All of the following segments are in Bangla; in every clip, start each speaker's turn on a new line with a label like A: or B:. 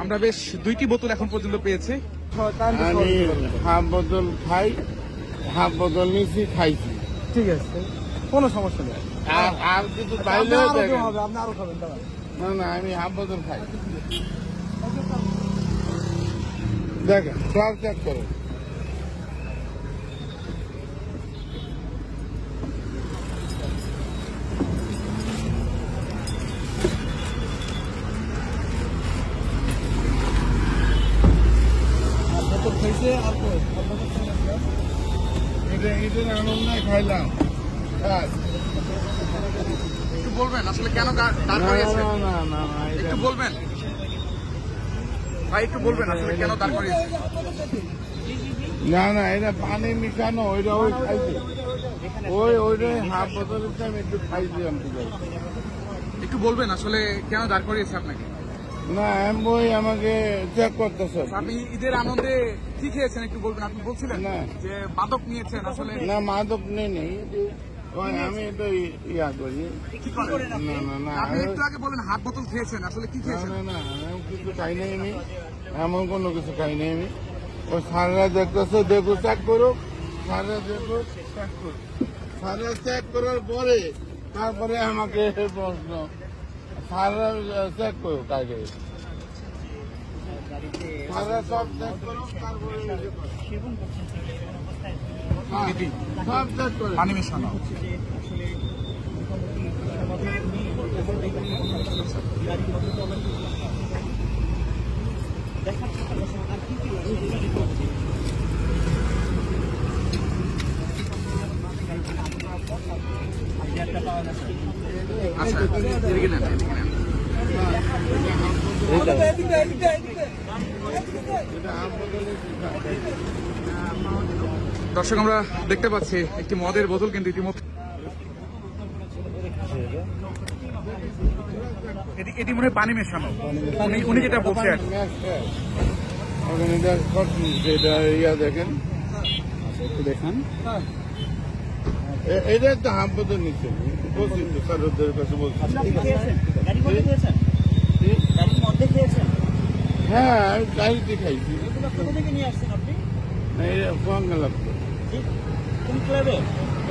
A: আমরা বেশ 2টি বোতল এখন পর্যন্ত পেয়েছি।
B: আমি হাফ বোতল খাই, হাফ বোতল নিচ্ছি, খাইছি।
C: ঠিক আছে, কোনো সমস্যা নেই।
B: আর কিছু বাইরে
C: আপনি আরো খাবেন দাদা।
B: না না, আমি হাফ বোতল খাই। দেখেন ক্লাস চেক করুন।
C: বোতল খাইছে আর
B: এটা আনন্দ খাইলাম।
A: একটু বলবেন আসলে কেন দাঁড়
B: না
A: করিয়েছে?
B: না না না,
A: একটু বলবেন ভাই, একটু বলবেন আসলে কেন দাঁড় করিয়েছে?
B: না না, এটা পানি মিশানো, ওইটা ওই খাইছে। ওইটাই হাফ বোতলটা আমি একটু খাইছি। আমি
A: একটু বলবেন আসলে কেন দাঁড় করিয়েছে আপনাকে?
B: না, ওই আমাকে চেক করতেছে।
A: আপনি ঈদের আনন্দে কি খেয়েছেন একটু বলবেন। আপনি বলছিলেন
B: না।
A: যে মাদক নিয়েছেন, আসলে
B: না, মাদক নেই। ওই আমি এটা ইয়া করি।
A: কি করেন?
B: না না না,
A: আপনি একটু আগে বলেন হাফ বোতল খেয়েছেন, আসলে কি
B: না
A: খেয়েছেন?
B: না না, এমন কিছু খাই নাই আমি। এমন কোনো কিছু খাই নাই আমি। ওই সাররা দেখতেছে, দেখো চেক করুক। সাররা দেখো, চেক করুক। সাররা চেক করার পরে তারপরে আমাকে প্রশ্ন। সাররা চেক করুক আগে। সাররা সব চেক করুক, তারপরে
A: এটি
B: সব চেক করে।
A: পানি মেশানো। আচ্ছা, এদিকে নেন, এদিকে নেন। দর্শক, আমরা দেখতে পাচ্ছি একটি মদের বোতল কিন্তু ইতিমধ্যে এটি মনে হয় পানি মেশানো। উনি যেটা বলছে আর কি।
B: এখন এটা ইয়া দেখেন,
C: একটু দেখান।
B: এটা তো হাফ বোতল নিচ্ছে। বলছি তো স্যারদের কাছে বলছি। হ্যাঁ, আমি গাড়িতে খাইছি। না, এটা কোয়াঙ্গা লাগতো।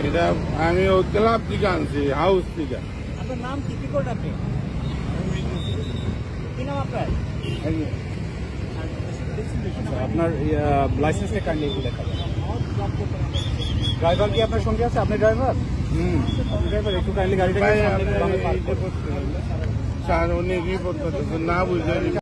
B: এটা আমি ওই ক্লাব থেকে আনছি, হাউস থেকে।
C: আপনার নাম কি? কি করেন আপনি? কি নাম আপনার? আপনার লাইসেন্সটা কাইন্ডলি একটু দেখাবেন। ড্রাইভার কি আপনার সঙ্গে আছে? আপনি ড্রাইভার? ড্রাইভার, একটু কাইন্ডলি গাড়িটা
B: ভাই, স্যার উনি কি করতেছেন না বুঝলেন।